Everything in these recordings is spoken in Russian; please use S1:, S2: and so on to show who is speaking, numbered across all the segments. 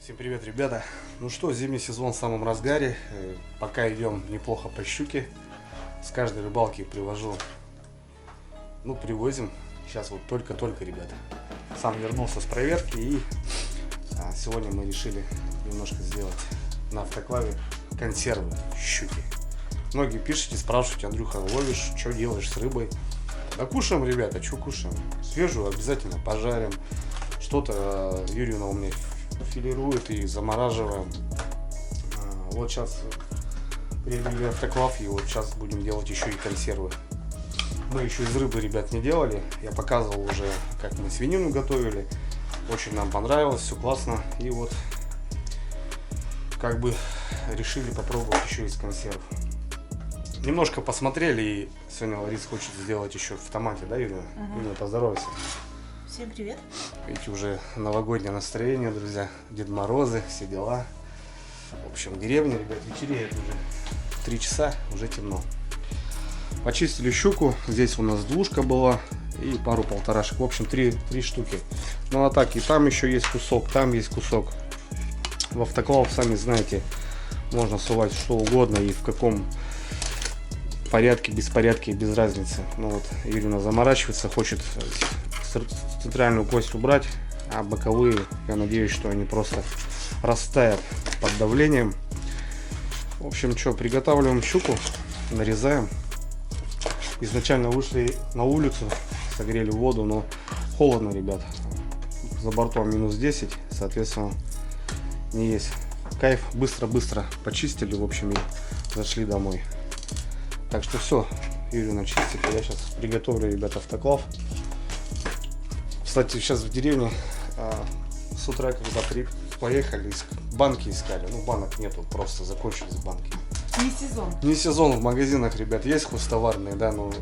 S1: Всем привет, ребята! Ну что, зимний сезон в самом разгаре. Пока идем неплохо по щуке. С каждой рыбалки привожу, привозим. Сейчас вот только-только, ребята. Сам вернулся с проверки и сегодня мы решили немножко сделать на автоклаве консервы щуки. Многие пишите, спрашиваете: Андрюха, ловишь, что делаешь с рыбой? Да кушаем, ребята, что кушаем? Свежую обязательно пожарим. Что-то Юрьевна у меня филирует и замораживаем. Вот сейчас приобрели автоклав, и вот сейчас будем делать еще и консервы. Мы еще из рыбы, ребят, не делали. Я показывал уже, как мы свинину готовили. Очень нам понравилось, все классно. И вот как бы решили попробовать еще из консерв. Немножко посмотрели, и сегодня Лариса хочет сделать еще в томате, да, Юрьевна? Юрьевна, поздоровайся.
S2: Всем привет.
S1: Видите, уже новогоднее настроение, друзья. Дед Морозы, все дела. В общем, деревня, ребят, вечереет уже 3 часа, уже темно. Почистили щуку. Здесь у нас двушка была и пару полторашек. В общем, 3 штуки. Ну а так, и там еще есть кусок, там есть кусок. В автоклав, сами знаете, можно сувать что угодно и в каком порядке, беспорядке, без разницы. Ну вот, Юрьевна заморачивается, хочет центральную кость убрать, а боковые, я надеюсь, что они просто растают под давлением. В общем, что, приготавливаем щуку, нарезаем. Изначально вышли на улицу, согрели воду, но холодно, ребят. За бортом минус 10, соответственно, не есть кайф. Быстро-быстро почистили, в общем, и зашли домой. Так что все, Юрьевна чистит, а я сейчас приготовлю, ребята, автоклав. Кстати, сейчас в деревне с утра, когда поехали, банки искали. Ну, банок нету, просто закончились банки.
S2: Не сезон.
S1: Не сезон в магазинах, ребят, есть хозтоварные, да, но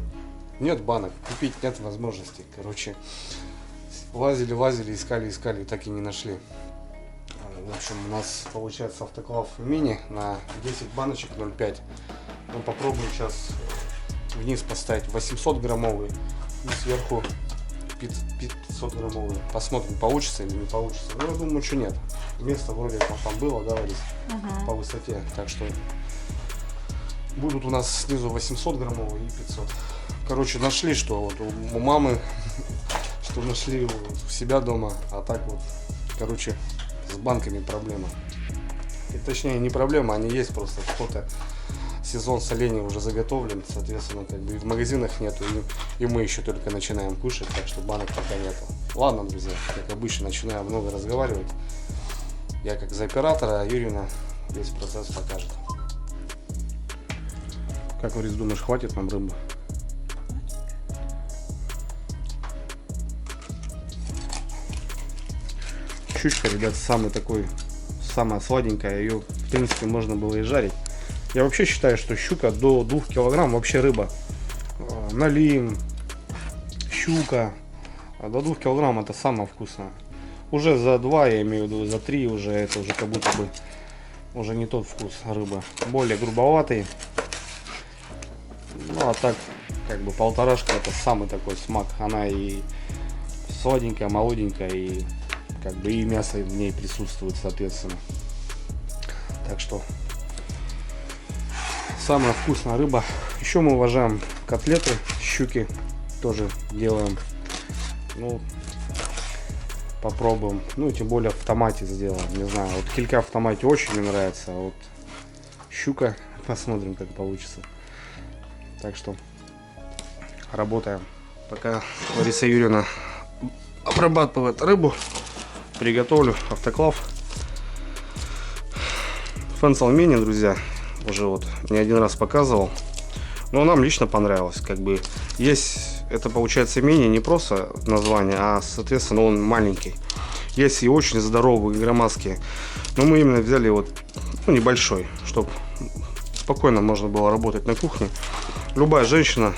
S1: нет банок, купить нет возможности. Короче, лазили, искали, так и не нашли. В общем, у нас получается автоклав мини на 10 баночек 0,5. Мы попробуем сейчас вниз поставить 800 граммовый и сверху 500 граммовый. Посмотрим, получится или не получится. Ну, я думаю, что нет. Место вроде там было, да, Ларис, по высоте. Так что будут у нас снизу 800 граммовые и 500. Короче, нашли, что вот у мамы, что нашли у себя дома. А так вот, короче, с банками проблема. И, точнее, не проблема, они есть, просто кто-то сезон солений уже заготовлен, соответственно, как бы и в магазинах нету, и мы еще только начинаем кушать, так что банок пока нету. Ладно, друзья, как обычно, начинаю много разговаривать. Я как за оператора, а Юрьевна весь процесс покажет. Как, Ларис, думаешь, хватит нам рыбы? Щучка, ребят, самая сладенькая, ее, в принципе, можно было и жарить. Я вообще считаю, что щука до 2 килограмм вообще рыба. Налим, щука, до 2 килограмм это самое вкусное. Уже за 2, я имею в виду, за 3 уже это уже как будто бы уже не тот вкус рыбы. Более грубоватый. Ну а так, как бы полторашка это самый такой смак. Она и сладенькая, молоденькая, и как бы и мясо в ней присутствует, соответственно. Так что самая вкусная рыба. Еще мы уважаем котлеты, щуки тоже делаем. Ну, попробуем. Ну и тем более в томате сделаем. Не знаю, вот килька в томате очень мне нравится. А вот щука, посмотрим, как получится. Так что работаем. Пока Лариса Юрьевна обрабатывает рыбу, приготовлю автоклав. Фенсел мини, друзья, уже вот не один раз показывал, но нам лично понравилось. Как бы есть, это получается мини, не просто название, а соответственно он маленький. Есть и очень здоровые громадские, но мы именно взяли вот небольшой, чтобы спокойно можно было работать на кухне. Любая женщина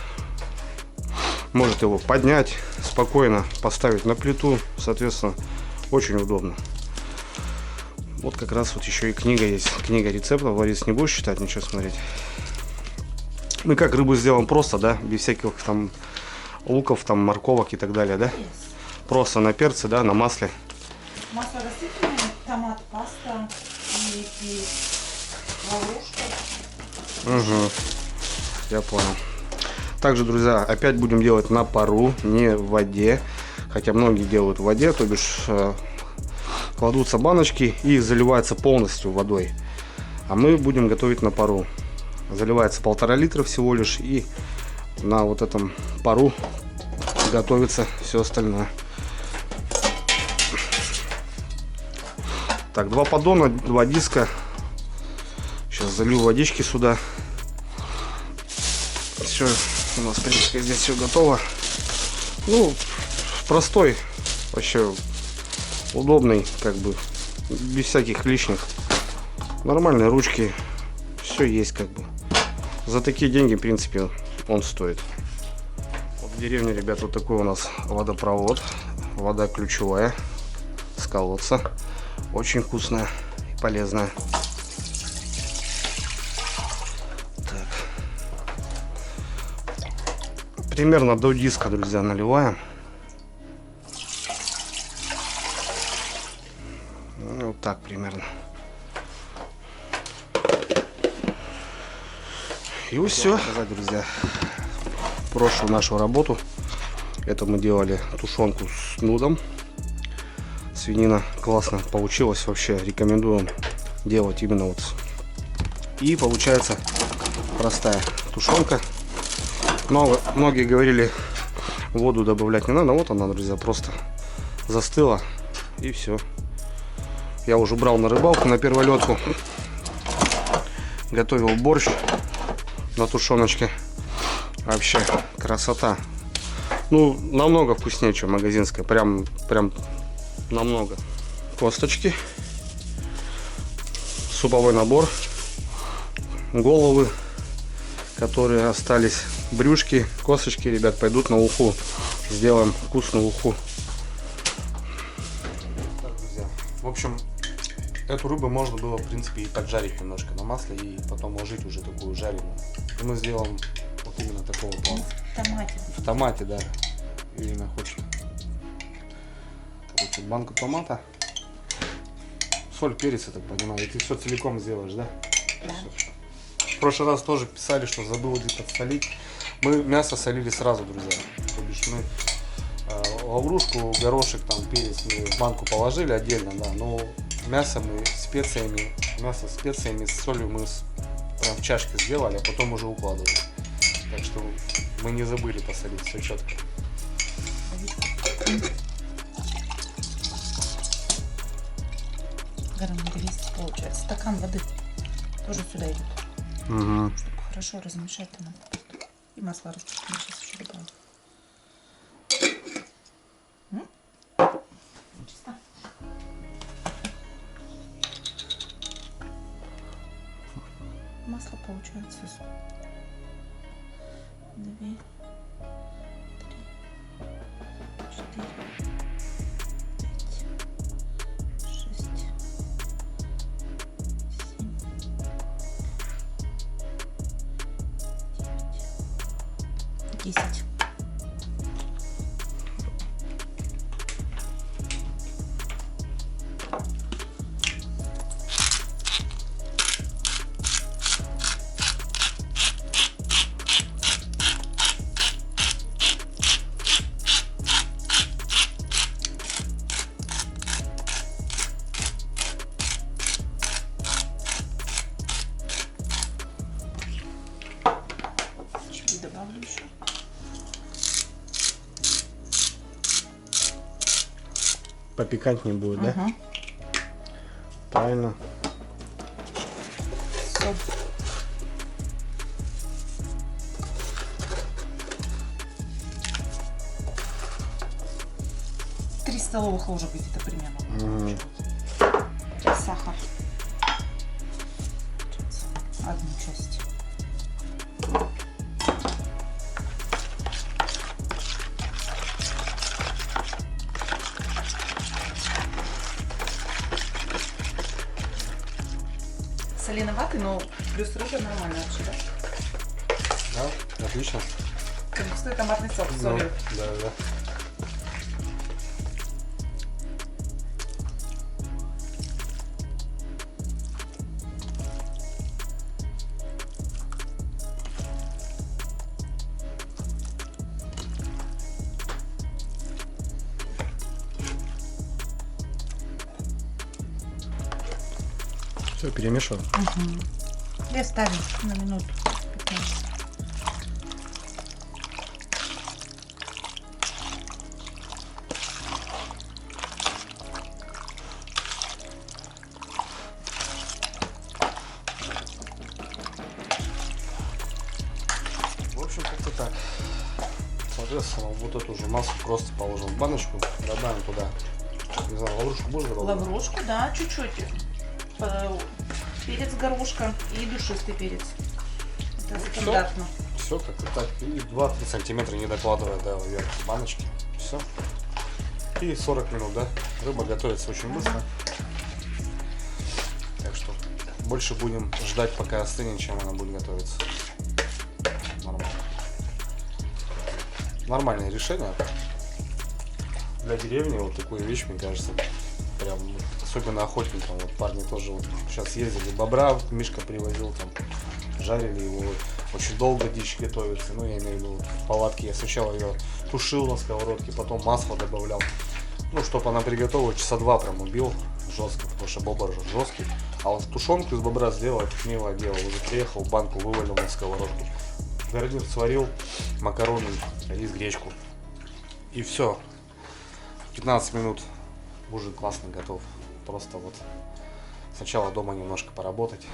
S1: может его поднять спокойно, поставить на плиту, соответственно очень удобно. Вот как раз вот еще и книга есть, книга рецептов. Ларис, не будешь читать, ничего смотреть? Мы как рыбу сделаем просто, да, без всяких там луков, там морковок и так далее, да? Просто на перце, да, на масле.
S2: Масло растительное, томат, паста и лаврушка.
S1: Угу. Я понял. Также, друзья, опять будем делать на пару, не в воде. Хотя многие делают в воде, то бишь кладутся баночки и заливается полностью водой. А мы будем готовить на пару. Заливается 1,5 литра всего лишь, и на вот этом пару готовится все остальное. Так, 2 поддона, 2 диска. Сейчас залью водички сюда. Все, у нас, в принципе, здесь все готово. Ну, простой, вообще удобный, как бы, без всяких лишних. Нормальные ручки, все есть, как бы. За такие деньги, в принципе, он стоит. Вот в деревне, ребят, вот такой у нас водопровод. Вода ключевая с колодца. Очень вкусная и полезная. Так. Примерно до диска, друзья, наливаем. Ну, вот так примерно. И все, друзья. Прошлую нашу работу. Это мы делали тушенку с нудом. Свинина классно получилась, вообще рекомендуем делать именно вот. И получается простая тушенка. Но многие говорили, воду добавлять не надо. Вот она, друзья, просто застыла, и все. Я уже брал на рыбалку на перволетку, готовил борщ на тушеночке. Вообще красота. Ну, намного вкуснее, чем магазинская. Прям намного. Косточки, суповой набор, головы, которые остались, брюшки, косточки, ребят, пойдут на уху. Сделаем вкусную уху. Так, друзья, в общем, эту рыбу можно было, в принципе, и поджарить немножко на масле и потом ложить уже такую жареную. И мы сделаем вот именно такого плана.
S2: В томате.
S1: В томате, да. Ирина хочет. Короче, банку томата. Соль, перец, я так понимаю. И ты все целиком сделаешь, да?
S2: Да.
S1: Все. В прошлый раз тоже писали, что забыл где-то солить. Мы мясо солили сразу, друзья. То бишь мы лаврушку, горошек, там, перец мы в банку положили отдельно, да. Но мясо мы специями, с солью мы прям в чашке сделали, а потом уже укладывали. Так что мы не забыли посолить, все четко.
S2: Гармонизировать получается. Стакан воды тоже сюда идет.
S1: Угу.
S2: Чтобы хорошо размешать нам. И масло растопить. Сейчас еще добавим. Чисто. Масло получается 2, 3, 4, 5, 6, 7, 10. Добавлю еще.
S1: Попикантнее будет,
S2: Ага.
S1: да? Правильно.
S2: Соль. Три столовых ложек где-то примерно.
S1: Угу.
S2: Сахар. Одну часть. Соленоватый, но плюс рыба нормально вообще, да?
S1: Да, отлично.
S2: Как густой томатный сок с
S1: Ну,
S2: солью.
S1: да, да. Все, перемешиваем.
S2: Угу. И оставим на минуту 15.
S1: В общем, как-то так. Соответственно, вот эту же массу просто положим в баночку, добавим туда, не знаю, лаврушку будешь добавлять?
S2: Лаврушку, да, чуть-чуть. Перец горошка и душистый перец. Это стандартно.
S1: Все как-то так. И 2-3 сантиметра не докладывая до вверх баночки. Все. И 40 минут, да? Рыба готовится очень быстро. Так что больше будем ждать, пока остынет, чем она будет готовиться. Нормально. Нормальное решение. Для деревни вот такую вещь, мне кажется, прям особенно охотникам. Вот парни тоже вот сейчас ездили, бобра Мишка привозил, там жарили его. Очень долго дичь готовится. Ну, я имею в виду в палатке. Я сначала ее тушил на сковородке, потом масло добавлял. Ну, чтобы она приготовила, часа 2 прям убил жестко, потому что бобр жесткий. А вот тушенку из бобра сделать мило делал. Уже приехал, банку вывалил на сковородку. Гарнир сварил, макароны, рис, гречку. И все. 15 минут ужин классно готов. Просто вот сначала дома немножко поработать.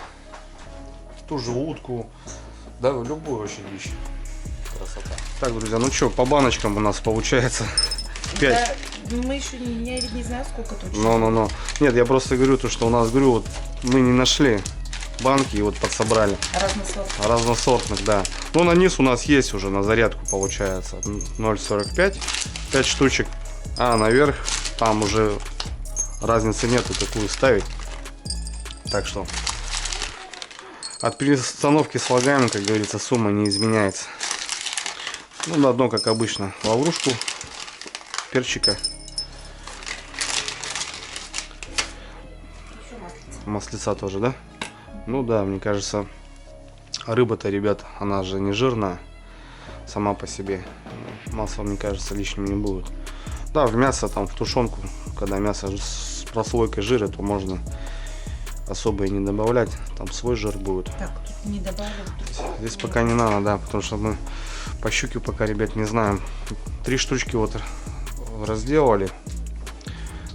S1: Ту же утку, да, любую очень вещь. Красота. Так, друзья, ну что, по баночкам у нас получается 5.
S2: Да, мы еще я не знаю, сколько точно.
S1: Но. Нет, я просто говорю то, что у нас, говорю, вот мы не нашли банки и вот подсобрали.
S2: Разносортных.
S1: Разносортных, да. Ну, на низ у нас есть уже на зарядку, получается 0,45, 5 штучек. А наверх там уже разницы нету, какую ставить. Так что от перестановки слагаем, как говорится, сумма не изменяется. Ну, на дно, как обычно, лаврушку, перчика, маслица тоже, да? Ну да, мне кажется, рыба-то, ребят, она же не жирная сама по себе. Масло, мне кажется, лишним не будет. Да, в мясо, там, в тушенку, когда мясо с прослойкой жира, то можно особо и не добавлять, там свой жир будет.
S2: Так, тут не добавил.
S1: Здесь пока не надо, да, потому что мы по щуке пока, ребят, не знаем. 3 штучки вот разделали,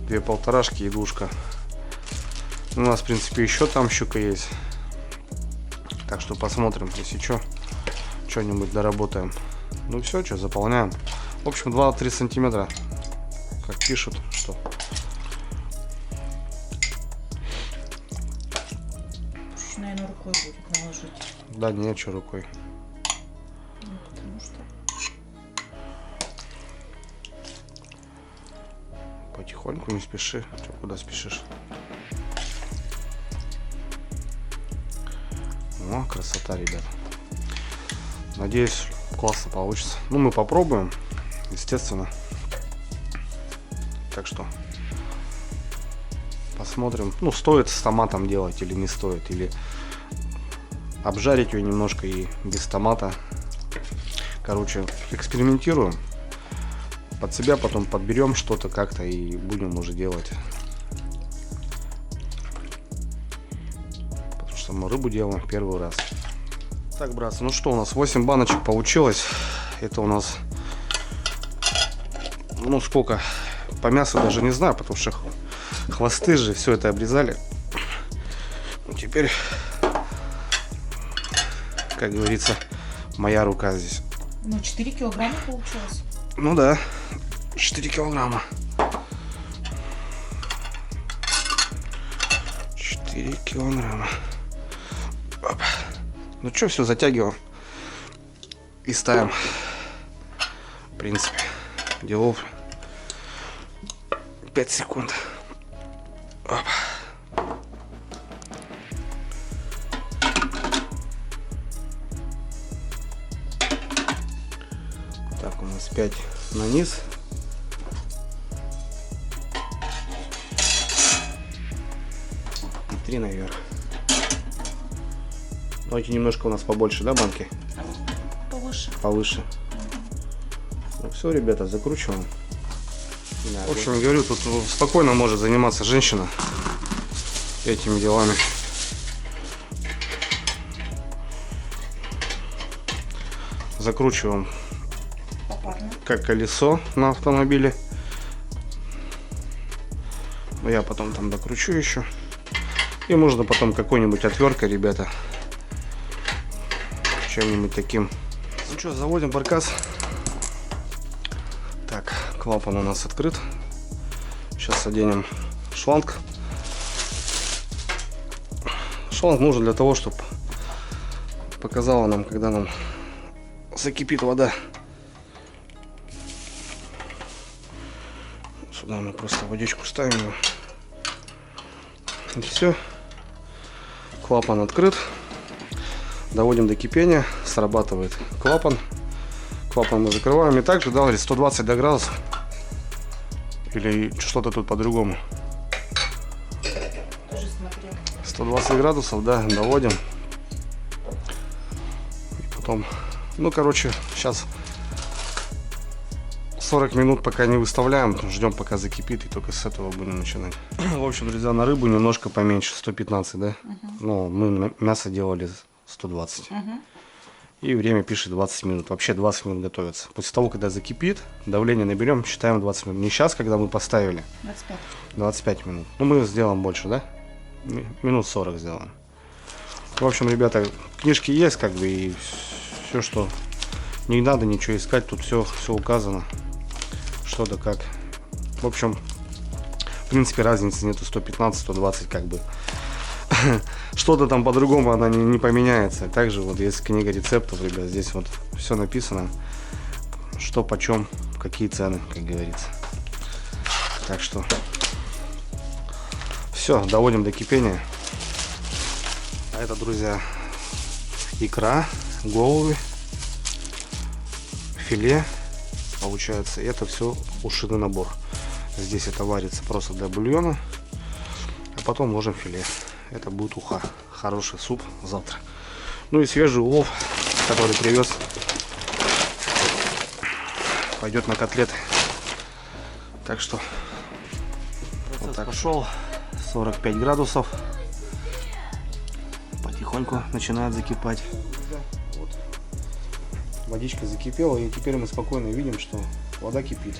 S1: 2 полторашки и душка. У нас, в принципе, еще там щука есть, так что посмотрим, если что-нибудь доработаем. Ну все, что, заполняем. В общем, 2-3 сантиметра, как пишут, что.
S2: Наверное, рукой будет наложить.
S1: Да, нет, что рукой.
S2: Ну, потому что...
S1: Потихоньку, не спеши. Че, куда спешишь? О, красота, ребят. Надеюсь, классно получится. Ну, мы попробуем, естественно. Так что посмотрим. Ну, стоит с томатом делать или не стоит. Или обжарить ее немножко и без томата. Короче, экспериментируем. Под себя потом подберем что-то как-то и будем уже делать. Потому что мы рыбу делаем в первый раз. Так, братцы, ну что, у нас 8 баночек получилось. Это у нас, ну сколько, по мясу даже не знаю, потому что хвосты же все это обрезали. Теперь, как говорится, моя рука здесь.
S2: Ну, 4 килограмма получилось.
S1: Ну да, 4 килограмма. 4 килограмма. Оп. Ну что, все, затягиваем и ставим. В принципе, делов 5 секунд. Оп. Так, у нас 5 на низ. И 3 наверх. Но эти немножко у нас побольше, да, банки?
S2: Повыше.
S1: Повыше. Ну все, ребята, закручиваем. В общем, говорю, тут спокойно может заниматься женщина этими делами. закручиваем
S2: Попарно.
S1: как колесо на автомобиле. Я потом там докручу еще. И можно потом какой-нибудь отверткой, ребята, чем-нибудь таким. Ну что, заводим баркас. Так, клапан у нас открыт. Сейчас оденем шланг. Шланг нужен для того, чтобы показало нам, когда нам закипит вода. Сюда мы просто водичку ставим. И все. Клапан открыт. Доводим до кипения. Срабатывает клапан. Клапан мы закрываем. И также, да, 120 градусов. Или что-то тут по-другому. 120 градусов, да, доводим. И потом, ну, короче, сейчас 40 минут пока не выставляем. Ждем, пока закипит, и только с этого будем начинать. В общем, друзья, на рыбу немножко поменьше, 115, да? Ну, мы мясо делали 120. И время пишет 20 минут. Вообще 20 минут готовится. После того, когда закипит, давление наберем, считаем 20 минут. Не сейчас, когда мы поставили.
S2: 25.
S1: 25 минут. Ну, мы сделаем больше, да? Минут 40 сделаем. В общем, ребята, книжки есть, как бы, и все, что не надо ничего искать, тут все указано. Что да как. В общем, в принципе, разницы нету 115-120, как бы. Что-то там по-другому она не поменяется. Также вот есть книга рецептов, ребят, здесь вот все написано, что почем, какие цены, как говорится. Так что все, доводим до кипения. А это, друзья, икра, головы, филе получается. И это все ушиный набор. Здесь это варится просто для бульона, а потом ложим филе. Это будет уха. Хороший суп завтра. Ну и свежий улов, который привез, пойдет на котлеты. Так что вот так пошел. 45 градусов. Потихоньку начинает закипать. Вот. Водичка закипела, и теперь мы спокойно видим, что вода кипит.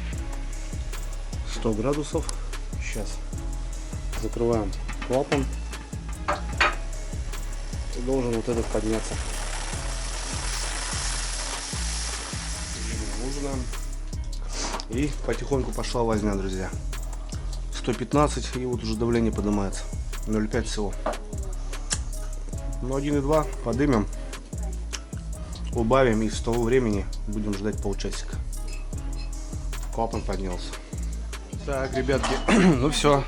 S1: 100 градусов. Сейчас закрываем клапан. И должен вот этот подняться. Ужинаем. И потихоньку пошла возня, друзья. 115, и вот уже давление поднимается. 0,5 всего. Ну, 1,2 подымем. Убавим, и с того времени будем ждать полчасика. Клапан поднялся. Так, ребятки, ну все.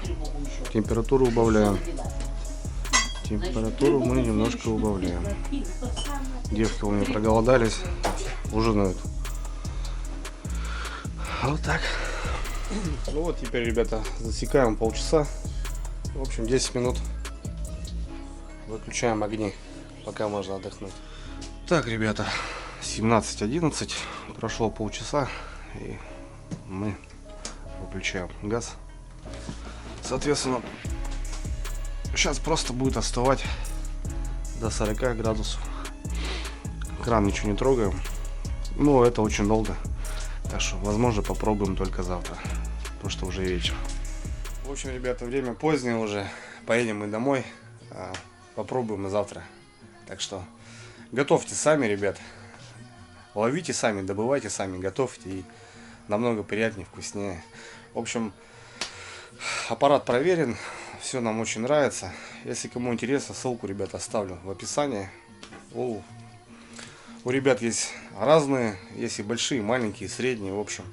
S1: Температуру убавляем. Температуру мы немножко убавляем. Девки у меня проголодались, ужинают. Вот так. Ну вот теперь, ребята, засекаем полчаса. В общем, 10 минут. Выключаем огни, пока можно отдохнуть. Так, ребята, 17:11. Прошло полчаса, и мы выключаем газ. Соответственно, сейчас просто будет остывать до 40 градусов. Кран ничего не трогаем. Но это очень долго. Так что, возможно, попробуем только завтра. Потому что уже вечер. В общем, ребята, время позднее уже. Поедем мы домой. Попробуем и завтра. Так что, готовьте сами, ребят. Ловите сами, добывайте сами, готовьте. И намного приятнее, вкуснее. В общем, аппарат проверен. Все нам очень нравится. Если кому интересно, ссылку, ребят, оставлю в описании. У ребят есть разные, есть и большие, и маленькие, и средние. В общем,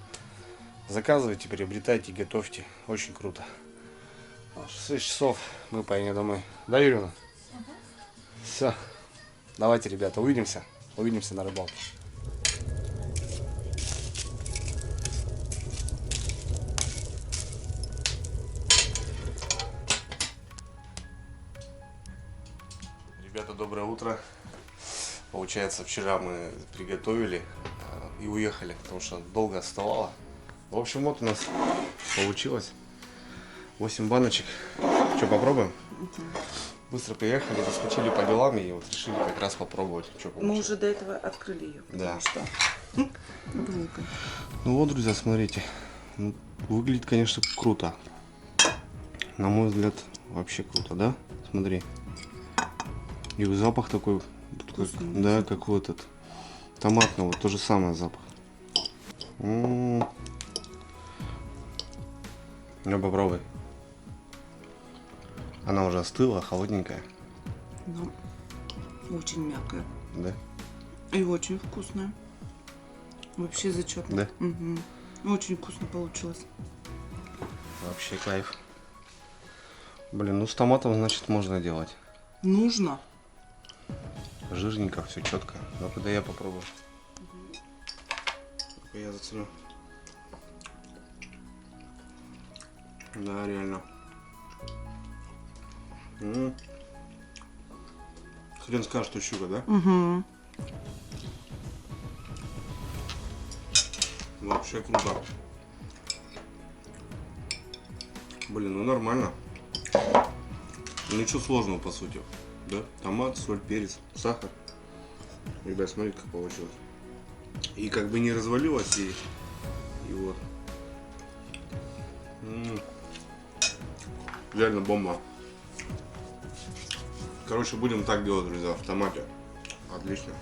S1: заказывайте, приобретайте, готовьте. Очень круто. 6 часов мы поедем домой. Да, Юрина? Все. Давайте, ребята, увидимся. Увидимся на рыбалке. Ребята, доброе утро. Получается, вчера мы приготовили и уехали, потому что долго оставало. В общем, вот у нас получилось 8 баночек. Что, попробуем? быстро приехали, заскочили по делам и вот решили как раз попробовать, что
S2: Мы
S1: получится.
S2: уже до этого открыли ее.
S1: Да.
S2: Что? Булка.
S1: Ну вот, друзья, смотрите. Ну, выглядит, конечно, круто. На мой взгляд, вообще круто, да? Смотри. И запах такой, как,
S2: Вкусный.
S1: да, как вот этот томатный, вот то же самое запах. Ну, попробуй. Она уже остыла, холодненькая,
S2: Ну, очень мягкая.
S1: да?
S2: И очень вкусная. Вообще зачетно.
S1: Да?
S2: Угу. Очень вкусно получилось.
S1: Вообще кайф. Блин, ну с томатом, значит, можно делать.
S2: Нужно.
S1: Жирненько, все четко. Но когда я попробую. Я заценю. Да, реально. Хрен скажет, что щука, да?
S2: Угу.
S1: Вообще круто. Блин, ну нормально. Ничего сложного, по сути. Да? Томат, соль, перец, сахар. Ребят, смотрите, как получилось. И как бы не развалилось, и вот. Реально бомба. Короче, будем так делать, друзья, в томате. Отлично.